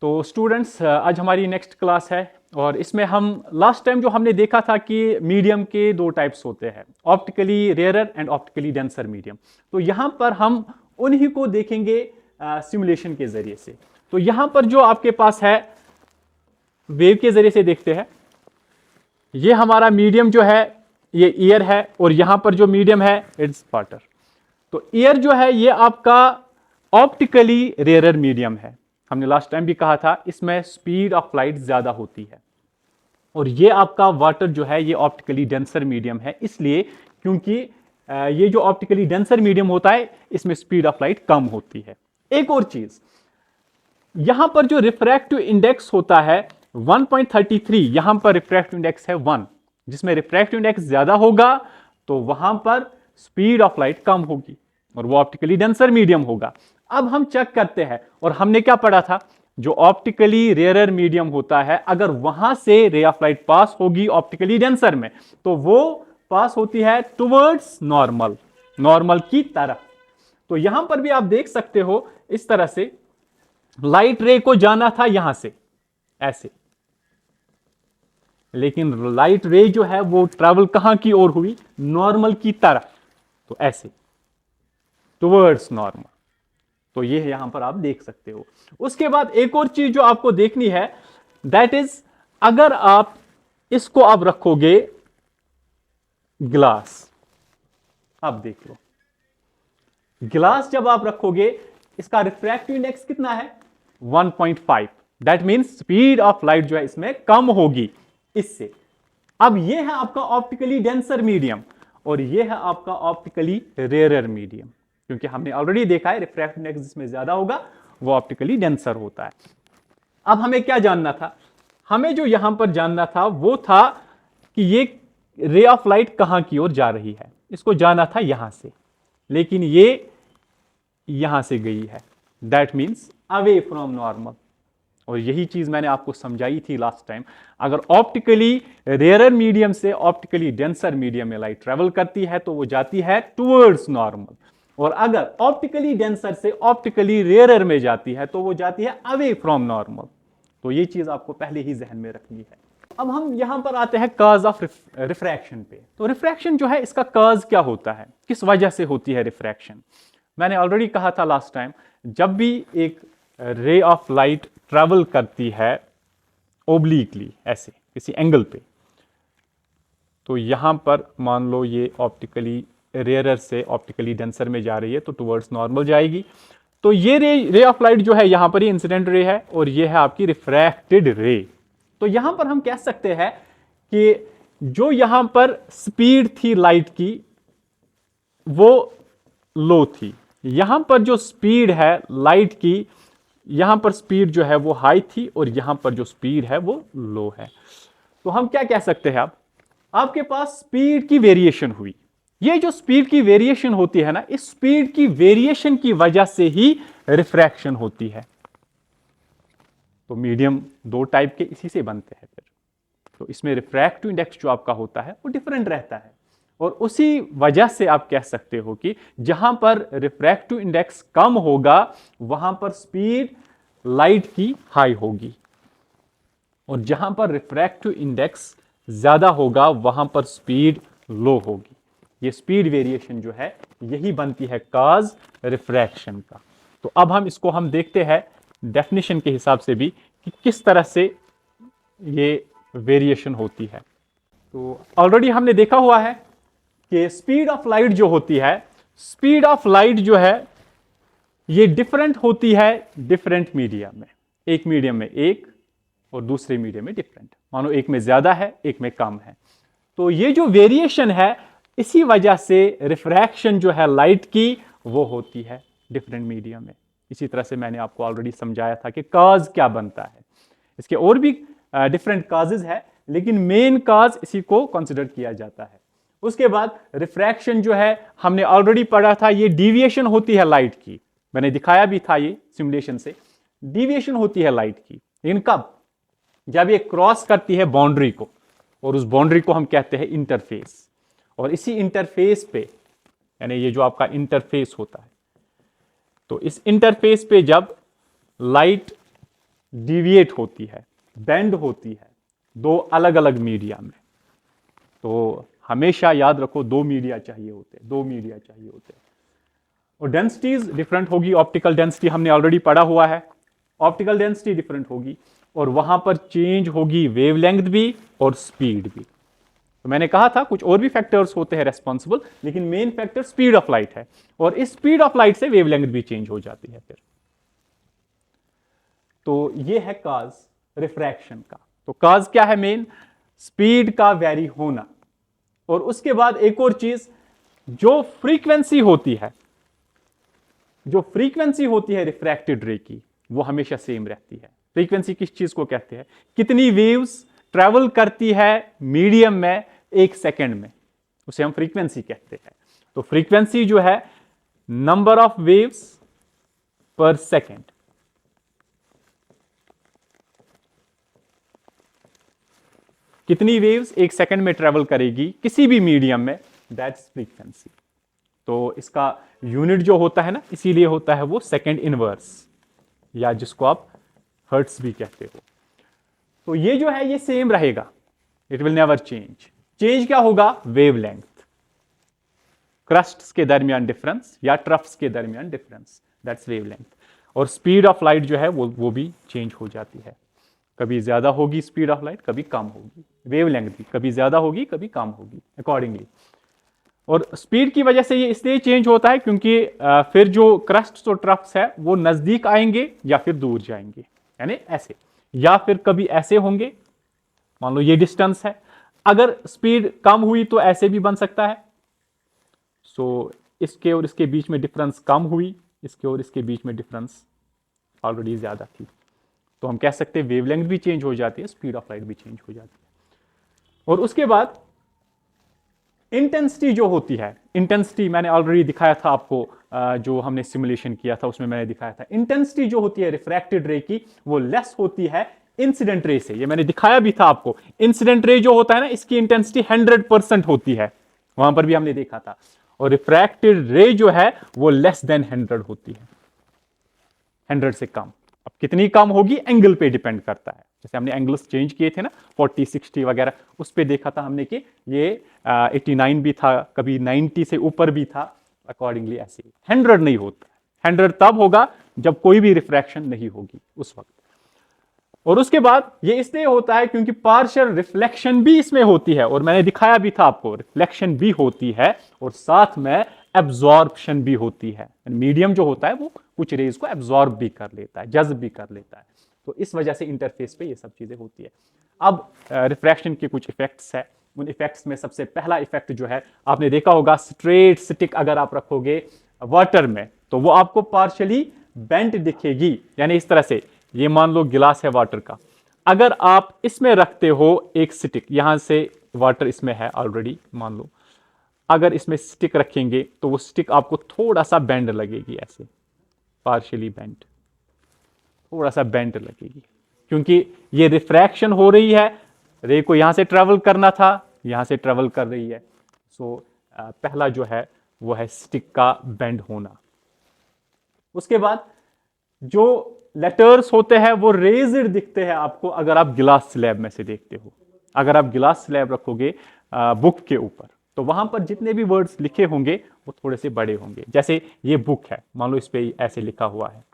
तो स्टूडेंट्स, आज हमारी नेक्स्ट क्लास है और इसमें हम लास्ट टाइम जो हमने देखा था कि मीडियम के दो टाइप्स होते हैं, optically rarer and optically denser medium. तो यहां पर हम उन्हीं को देखेंगे सिमुलेशन के जरिए से। तो यहां पर जो आपके पास है वेव के जरिए से देखते हैं, ये हमारा मीडियम जो है ये ईयर है और यहां पर जो मीडियम है इट्स वाटर। तो ईयर जो है ये आपका ऑप्टिकली रेयरर मीडियम है। हमने लास्ट टाइम भी कहा था इसमें स्पीड ऑफ लाइट ज्यादा होती है। और ये आपका वाटर जो है ये ऑप्टिकली डेंसर मीडियम है, इसलिए क्योंकि ये जो ऑप्टिकली डेंसर मीडियम होता है इसमें स्पीड ऑफ लाइट कम होती है। एक और चीज, यहां पर जो रिफ्रैक्टिव इंडेक्स होता है 1.33, यहां पर रिफ्रैक्टिव इंडेक्स है 1, जिसमें रिफ्रैक्टिव इंडेक्स ज्यादा होगा तो वहां पर स्पीड ऑफ लाइट कम होगी और वो ऑप्टिकली डेंसर मीडियम होगा। अब हम चेक करते हैं, और हमने क्या पढ़ा था, जो ऑप्टिकली रेयरर मीडियम होता है अगर वहां से रे ऑफ लाइट पास होगी ऑप्टिकली डेंसर में तो वो पास होती है टुवर्ड्स नॉर्मल, नॉर्मल की तरफ। तो यहां पर भी आप देख सकते हो इस तरह से लाइट रे को जाना था यहां से ऐसे, लेकिन लाइट रे जो है वो ट्रैवल कहां की ओर हुई, नॉर्मल की तरफ, तो ऐसे टुवर्ड्स नॉर्मल। तो ये यहां पर आप देख सकते हो। उसके बाद एक और चीज जो आपको देखनी है, दैट इज अगर आप इसको आप रखोगे ग्लास, अब देख लो ग्लास जब आप रखोगे इसका रिफ्रैक्टिव इंडेक्स कितना है 1.5, that means speed of light जो है इसमें कम होगी इससे। अब ये है आपका ऑप्टिकली डेंसर मीडियम और ये है आपका ऑप्टिकली रेयरर मीडियम, क्योंकि हमने ऑलरेडी देखा है रिफ्रैक्टिव इंडेक्स जिसमें ज्यादा होगा वो ऑप्टिकली डेंसर होता है। अब हमें क्या जानना था, हमें जो यहां पर जानना था वो था कि ये रे ऑफ लाइट कहां की ओर जा रही है। इसको जाना था यहां से, लेकिन ये यहां से गई है, that means away from normal. और यही चीज मैंने आपको समझाई थी लास्ट टाइम, अगर ऑप्टिकली रेयरर मीडियम से ऑप्टिकली डेंसर मीडियम में लाइट ट्रेवल करती है तो वो जाती है टुवर्ड्स नॉर्मल, और अगर ऑप्टिकली डेंसर से ऑप्टिकली रेयरर में जाती है तो वो जाती है अवे फ्रॉम नॉर्मल। तो ये चीज आपको पहले ही जहन में रखनी है। अब हम यहां पर आते हैं काज ऑफ रिफ्रैक्शन पे। तो रिफ्रैक्शन जो है इसका काज क्या होता है, किस वजह से होती है रिफ्रैक्शन। मैंने ऑलरेडी कहा था लास्ट टाइम, जब भी एक रे ऑफ लाइट ट्रैवल करती है ओब्लिकली ऐसे किसी एंगल पे, तो यहां पर मान लो ये ऑप्टिकली रेयरर से ऑप्टिकली डेंसर में जा रही है तो टुवर्ड्स नॉर्मल जाएगी। तो ये रे ऑफ लाइट जो है यहां पर ही इंसिडेंट रे है और ये है आपकी रिफ्रैक्टेड रे। तो यहां पर हम कह सकते हैं कि जो यहां पर स्पीड थी लाइट की वो लो थी, यहां पर जो स्पीड है लाइट की, यहां पर स्पीड जो है वो हाई थी और यहां पर जो स्पीड है वो लो है। तो हम क्या कह सकते हैं, अब आपके पास स्पीड की वेरिएशन हुई। ये जो स्पीड की वेरिएशन होती है ना, इस स्पीड की वेरिएशन की वजह से ही रिफ्रैक्शन होती है। तो मीडियम दो टाइप के इसी से बनते हैं फिर। तो इसमें रिफ्रैक्टिव इंडेक्स जो आपका होता है वो डिफरेंट रहता है, और उसी वजह से आप कह सकते हो कि जहां पर रिफ्रैक्टिव इंडेक्स कम होगा वहां पर स्पीड लाइट की हाई होगी, और जहां पर रिफ्रैक्टिव इंडेक्स ज्यादा होगा वहां पर स्पीड लो होगी। ये स्पीड वेरिएशन जो है यही बनती है काज रिफ्रैक्शन का। तो अब हम देखते हैं डेफिनेशन के हिसाब से भी कि किस तरह से ये वेरिएशन होती है। तो ऑलरेडी हमने देखा हुआ है कि स्पीड ऑफ लाइट जो होती है, स्पीड ऑफ लाइट जो है ये डिफरेंट होती है डिफरेंट मीडियम में। एक मीडियम में एक और दूसरे मीडियम में डिफरेंट, मानो एक में ज्यादा है एक में कम है। तो ये जो वेरिएशन है इसी वजह से रिफ्रैक्शन जो है लाइट की वो होती है डिफरेंट मीडियम में। इसी तरह से मैंने आपको ऑलरेडी समझाया था कि काज क्या बनता है। इसके और भी डिफरेंट काजेज है, लेकिन मेन काज इसी को कंसिडर किया जाता है। उसके बाद रिफ्रैक्शन जो है हमने ऑलरेडी पढ़ा था, ये डिविएशन होती है लाइट की। मैंने दिखाया भी था ये सिमुलेशन से, डिविएशन होती है लाइट की। लेकिन कब, जब ये क्रॉस करती है बाउंड्री को, और उस बाउंड्री को हम कहते हैं इंटरफेस। और इसी इंटरफेस पे, यानी ये जो आपका इंटरफेस होता है, तो इस इंटरफेस पे जब लाइट डिविएट होती है, बेंड होती है दो अलग अलग मीडिया में। तो हमेशा याद रखो दो मीडिया चाहिए होते हैं, दो मीडिया चाहिए होते हैं। और डेंसिटीज डिफरेंट होगी, ऑप्टिकल डेंसिटी हमने ऑलरेडी पढ़ा हुआ है, ऑप्टिकल डेंसिटी डिफरेंट होगी और वहां पर चेंज होगी वेवलेंथ भी और स्पीड भी। तो मैंने कहा था कुछ और भी फैक्टर्स होते हैं रेस्पॉन्सिबल, लेकिन main factor speed of light है और इस स्पीड ऑफ लाइट से वेवलेंथ भी चेंज हो जाती है फिर। तो ये है काज रिफ्रैक्शन का। तो काज क्या है? मेन स्पीड का वेरी होना। और उसके बाद एक और चीज, जो फ्रीक्वेंसी होती है, जो फ्रीक्वेंसी होती है रिफ्रैक्टेड रे की, वो हमेशा सेम रहती है। फ्रीक्वेंसी किस चीज को कहते हैं? कितनी वेव्स ट्रेवल करती है मीडियम में एक सेकंड में, उसे हम फ्रीक्वेंसी कहते हैं। तो फ्रीक्वेंसी जो है नंबर ऑफ वेव्स पर सेकंड। कितनी वेव्स एक सेकंड में ट्रेवल करेगी किसी भी मीडियम में, दैट्स फ्रीक्वेंसी। तो इसका यूनिट जो होता है ना, इसीलिए होता है वो सेकंड इनवर्स, या जिसको आप हर्ट्स भी कहते हो। तो ये जो है ये सेम रहेगा, it will never change. Change क्या होगा? वेवलेंथ, क्रस्ट्स के दरमियान डिफरेंस या ट्रफ्स के दरमियान डिफरेंस, दैट्स वेवलेंथ। और स्पीड ऑफ लाइट जो है वो भी चेंज हो जाती है, कभी ज्यादा होगी स्पीड ऑफ लाइट, कभी कम होगी। वेवलेंथ भी कभी ज्यादा होगी कभी कम होगी अकॉर्डिंगली। और स्पीड की वजह से ये इसलिए चेंज होता है क्योंकि फिर जो क्रस्ट्स और ट्रफ्स है वो नजदीक आएंगे या फिर दूर जाएंगे, यानी ऐसे, या फिर कभी ऐसे होंगे। मान लो ये डिस्टेंस है, अगर स्पीड कम हुई तो ऐसे भी बन सकता है। सो इसके और इसके बीच में डिफरेंस कम हुई, इसके और इसके बीच में डिफरेंस ऑलरेडी ज्यादा थी, तो हम कह सकते हैं वेवलेंथ भी चेंज हो जाती है, स्पीड ऑफ लाइट भी चेंज हो जाती है। और उसके बाद इंटेंसिटी जो होती है, इंटेंसिटी मैंने ऑलरेडी दिखाया था आपको, जो हमने सिमुलेशन किया था उसमें मैंने दिखाया था। इंटेंसिटी जो होती है रिफ्रैक्टेड रे की, वो लेस होती है इंसिडेंट रे से। ये मैंने दिखाया भी था आपको। इंसिडेंट रे जो होता है ना, इसकी इंटेंसिटी 100% होती है, वहां पर भी हमने देखा था। और रिफ्रैक्टेड रे जो है वो लेस देन 100 होती है, 100 से कम। अब कितनी कम होगी एंगल पे डिपेंड करता है। जैसे हमने एंगल्स चेंज किए थे ना, 40, 60 वगैरह, उस पे देखा था हमने कि ये 89 भी था, कभी 90 से ऊपर भी था, अकॉर्डिंगली ऐसे ही। 100 नहीं होता, 100 तब होगा जब कोई भी रिफ्रैक्शन नहीं होगी उस वक्त। और उसके बाद ये इसलिए होता है क्योंकि पार्शियल रिफ्लेक्शन भी इसमें होती है, और मैंने दिखाया भी था आपको, रिफ्लेक्शन भी होती है और साथ में एब्जॉर्प्शन भी होती है। मीडियम जो होता है वो कुछ रेज को एब्जॉर्ब भी कर लेता है, जज्ब भी कर लेता है। तो इस वजह से इंटरफेस पे ये सब चीजें होती है। अब रिफ्रैक्शन के कुछ इफेक्ट्स है। उन इफेक्ट्स में सबसे पहला इफेक्ट जो है, आपने देखा होगा, स्ट्रेट स्टिक अगर आप रखोगे वाटर में तो वो आपको पार्शियली बेंट दिखेगी। यानी इस तरह से, ये मान लो गिलास है वाटर का, अगर आप इसमें रखते हो एक स्टिक, यहां से वाटर इसमें है ऑलरेडी, मान लो अगर इसमें स्टिक रखेंगे तो वो स्टिक आपको थोड़ा सा बेंड लगेगी, ऐसे पार्शियली बेंड, थोड़ा सा बेंड लगेगी, क्योंकि ये रिफ्रैक्शन हो रही है, रे को यहां से ट्रेवल करना था, यहां से ट्रेवल कर रही है। सो पहला जो है वो है स्टिक का बेंड होना। उसके बाद जो लेटर्स होते हैं वो रेज्ड दिखते हैं आपको अगर आप गिलास स्लैब में से देखते हो। अगर आप गिलास स्लैब रखोगे बुक के ऊपर, तो वहां पर जितने भी वर्ड्स लिखे होंगे वो थोड़े से बड़े होंगे। जैसे ये बुक है, मान लो इस पे ऐसे लिखा हुआ है,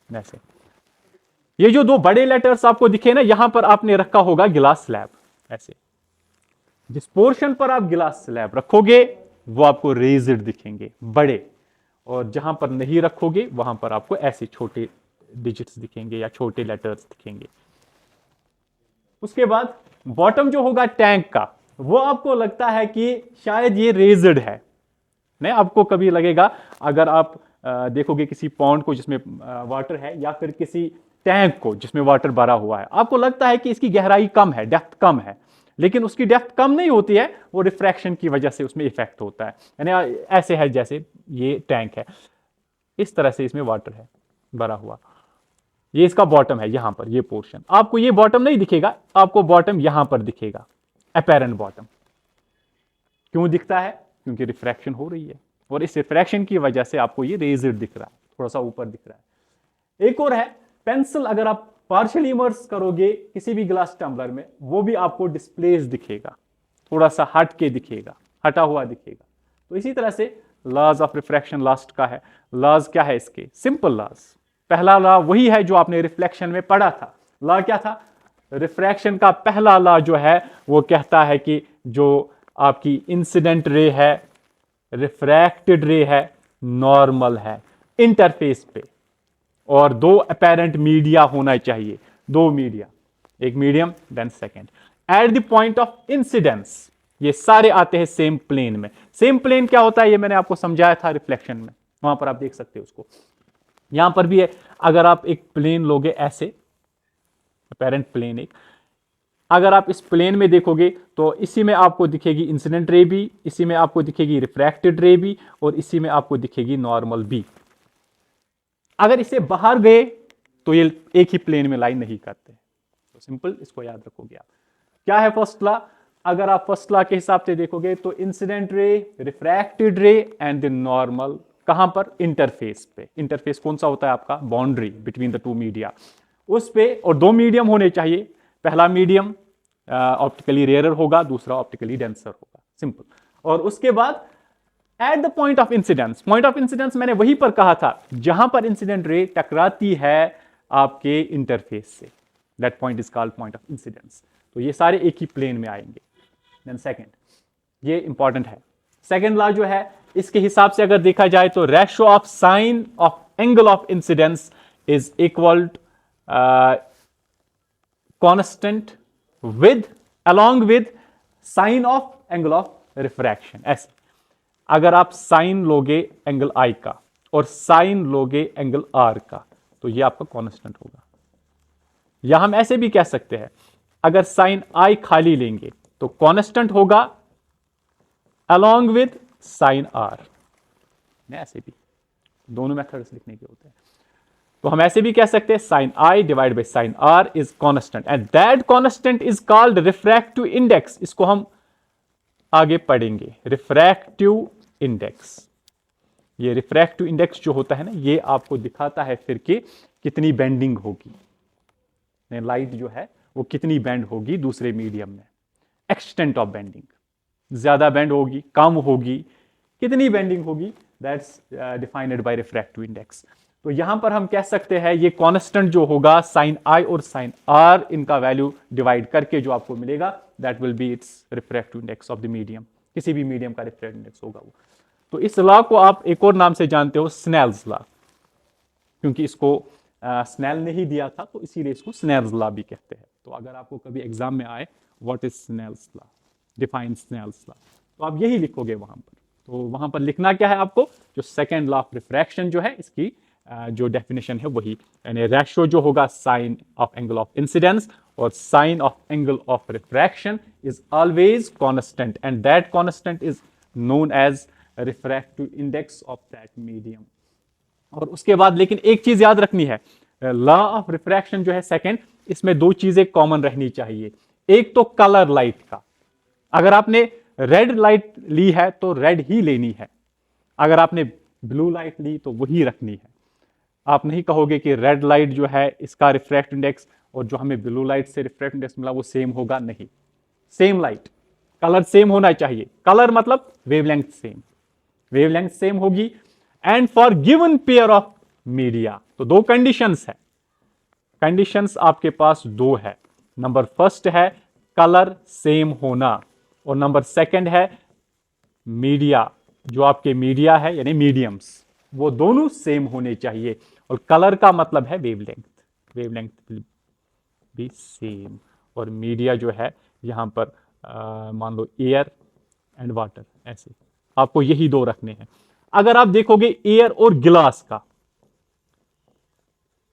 ऐसे। ये जो दो बड़े लेटर्स आपको दिखे ना, यहां पर आपने रखा होगा गिलास स्लैब, ऐसे। जिस पोर्शन पर आप गिलास स्लैब रखोगे वो आपको रेज्ड दिखेंगे, बड़े, और जहां पर नहीं रखोगे वहां पर आपको ऐसे छोटे डिजिट्स दिखेंगे या छोटे लेटर्स दिखेंगे। उसके बाद बॉटम जो होगा टैंक का, वो आपको लगता है कि शायद ये रेज्ड है। नहीं, आपको कभी लगेगा, अगर आप देखोगे किसी पॉन्ड को जिसमें वाटर है, या फिर किसी टैंक को जिसमें वाटर भरा हुआ है, आपको लगता है कि इसकी गहराई कम है, डेप्थ कम है, लेकिन उसकी डेप्थ कम नहीं होती है, वो रिफ्रैक्शन की वजह से उसमें इफेक्ट होता है। यानी ऐसे है जैसे ये टैंक है, इस तरह से इसमें वाटर है भरा हुआ, ये इसका बॉटम है, यहां पर ये पोर्शन। आपको ये बॉटम नहीं दिखेगा, आपको बॉटम यहां पर दिखेगा, अपेरेंट बॉटम। क्यों दिखता है? क्योंकि रिफ्रैक्शन हो रही है। और इस रिफ्रैक्शन की वजह से आपको ये रेजड दिख रहा है, थोड़ा सा ऊपर दिख रहा है। एक और है पेंसिल, अगर आप पार्शियली इमर्स करोगे किसी भी ग्लास टम्बलर में, वो भी आपको डिस्प्लेस दिखेगा, थोड़ा सा हट के दिखेगा, हटा हुआ दिखेगा। तो इसी तरह से लॉज ऑफ रिफ्रैक्शन लास्ट का है। लॉज क्या है इसके? Simple laws. पहला लॉ वही है जो आपने रिफ्लेक्शन में पढ़ा था। लॉ क्या था? रिफ्रैक्शन का पहला लॉ जो है वो कहता है कि जो आपकी इंसिडेंट रे है, रिफ्रैक्टेड रे है, नॉर्मल है इंटरफेस पे, और दो अपेरेंट मीडिया होना चाहिए, दो मीडिया, एक medium then second. At the point of incidence ये सारे आते हैं सेम प्लेन में। सेम प्लेन क्या होता है ये मैंने आपको समझाया था रिफ्लेक्शन में, वहां पर आप देख सकते हो उसको। यहां पर भी है, अगर आप एक प्लेन लोगे ऐसे, अपेरेंट प्लेन एक, अगर आप इस प्लेन में देखोगे तो इसी में आपको दिखेगी इंसिडेंट रे भी, इसी में आपको दिखेगी रिफ्रैक्टेड रे भी, और इसी में आपको दिखेगी नॉर्मल भी। अगर इससे बाहर गए तो ये एक ही प्लेन में लाइन नहीं करते। तो सिंपल, इसको याद रखोगे आप। क्या है फर्स्ट लॉ? अगर आप फर्स्ट लॉ के हिसाब से देखोगे तो इंसिडेंट रे, रिफ्रैक्टेड रे एंड द नॉर्मल कहां पर? इंटरफेस पे। इंटरफेस कौन सा होता है आपका? Boundary between the two media, उस पे। और दो मीडियम होने चाहिए, पहला मीडियम ऑप्टिकली रेयरर होगा, दूसरा ऑप्टिकली डेंसर होगा, सिंपल। और उसके बाद eight the point of incidence, point of incidence मैंने वहीं पर कहा था जहां पर इंसिडेंट रे टकराती है आपके इंटरफेस से, that point is called point of incidence. तो ये सारे एक ही प्लेन में आएंगे। देन सेकंड, ये इंपॉर्टेंट है, सेकंड लॉ जो है इसके हिसाब से अगर देखा जाए तो ratio of sine of angle of incidence is equal constant with along with sine of angle of refraction. ऐसे अगर आप साइन लोगे एंगल आई का और साइन लोगे एंगल आर का तो ये आपका कांस्टेंट होगा। या हम ऐसे भी कह सकते हैं, अगर साइन आई खाली लेंगे तो कांस्टेंट होगा along with साइन आर। ऐसे भी दोनों मेथड्स लिखने के होते हैं। तो हम ऐसे भी कह सकते हैं sine I divide by sine R is constant and that constant is called refractive index. इसको हम आगे पढ़ेंगे, रिफ्रैक्टिव इंडेक्स। ये रिफ्रैक्टिव इंडेक्स जो होता है ना, ये आपको दिखाता है फिर कि कितनी बेंडिंग होगी, लाइट जो है वो कितनी बेंड होगी दूसरे मीडियम में, एक्सटेंट ऑफ बेंडिंग, ज्यादा बेंड होगी, कम होगी, कितनी बेंडिंग होगी, that's defined by refractive index. तो यहां पर हम कह सकते हैं ये कांस्टेंट जो होगा साइन आई और साइन आर, इनका वैल्यू डिवाइड करके जो आपको मिलेगा that will be it's refractive index of the medium. किसी भी मीडियम का रिफ्रैक्टिव इंडेक्स होगा वो। तो इस लॉ को आप एक और नाम से जानते हो, स्नेल्स लॉ, क्योंकि इसको स्नेल ने ही दिया था तो इसीलिए इसको स्नेल्स लॉ भी कहते हैं। तो अगर आपको कभी एग्जाम में आए what is Snell's law, define Snell's law, तो आप यही लिखोगे वहां पर। तो वहां पर लिखना क्या है आपको, जो सेकेंड लॉ ऑफ रिफ्रैक्शन जो है इसकी जो डेफिनेशन है वही, यानी रेशियो जो होगा sine of angle of incidence और sine of angle of refraction is always constant and that constant is known as refractive index of that medium. और उसके बाद लेकिन एक चीज याद रखनी है, लॉ ऑफ रिफ्रैक्शन जो है सेकंड, इसमें दो चीजें कॉमन रहनी चाहिए। एक तो कलर लाइट का, अगर आपने रेड लाइट ली है तो रेड ही लेनी है, अगर आपने ब्लू लाइट ली तो वही रखनी है। आप नहीं कहोगे कि रेड लाइट जो है इसका रिफ्रैक्टिव इंडेक्स और जो हमें ब्लू लाइट से रिफ्रैक्टिव इंडेक्स मिला वो सेम होगा, नहीं। सेम लाइट, कलर सेम होना चाहिए। कलर मतलब वेवलेंथ सेम, वेवलेंथ सेम होगी। And for given pair of media, तो दो कंडीशंस है, कंडीशंस आपके पास दो है। नंबर फर्स्ट है कलर सेम होना और नंबर सेकंड है मीडिया, जो आपके मीडिया है यानी मीडियम्स, वो दोनों सेम होने चाहिए। और कलर का मतलब है wavelength, wavelength will be same. और मीडिया जो है यहां पर मान लो एयर एंड वाटर, ऐसे आपको यही दो रखने हैं। अगर आप देखोगे एयर और गिलास का,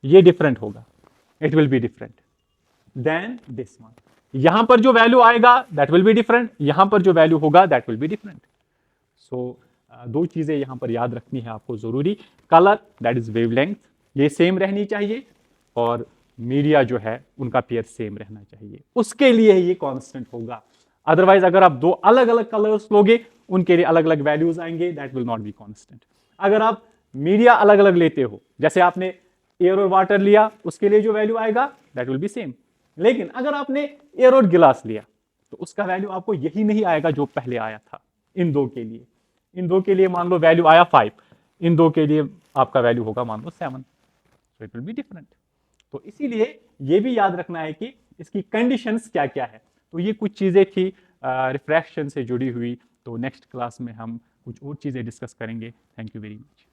ये डिफरेंट होगा, it will be different than this one. यहां पर जो वैल्यू आएगा दैट विल बी डिफरेंट, यहां पर जो वैल्यू होगा दैट विल बी डिफरेंट। सो दो चीजें यहां पर याद रखनी है आपको जरूरी, कलर दैट इज वेवलेंथ ये सेम रहनी चाहिए और मीडिया जो है उनका पेयर सेम रहना चाहिए, उसके लिए ये कांस्टेंट होगा। अदरवाइज अगर आप दो अलग अलग कलर्स लोगे उनके लिए अलग अलग वैल्यूज आएंगे, that will not be constant. अगर आप मीडिया अलग अलग लेते हो, जैसे आपने एयर और वाटर लिया, उसके लिए जो वैल्यू आएगा दैट विल बी सेम। लेकिन अगर आपने एयर और गिलास लिया तो उसका वैल्यू आपको यही नहीं आएगा जो पहले आया था। इन दो के लिए, इन दो के लिए मान लो वैल्यू आया 5, इन दो के लिए आपका वैल्यू होगा मान लो 7, so it will be different. तो इसीलिए ये भी याद रखना है कि इसकी कंडीशंस क्या क्या है। तो ये कुछ चीजें थी रिफ्रैक्शन से जुड़ी हुई। तो नेक्स्ट क्लास में हम कुछ और चीजें डिस्कस करेंगे। Thank you very much.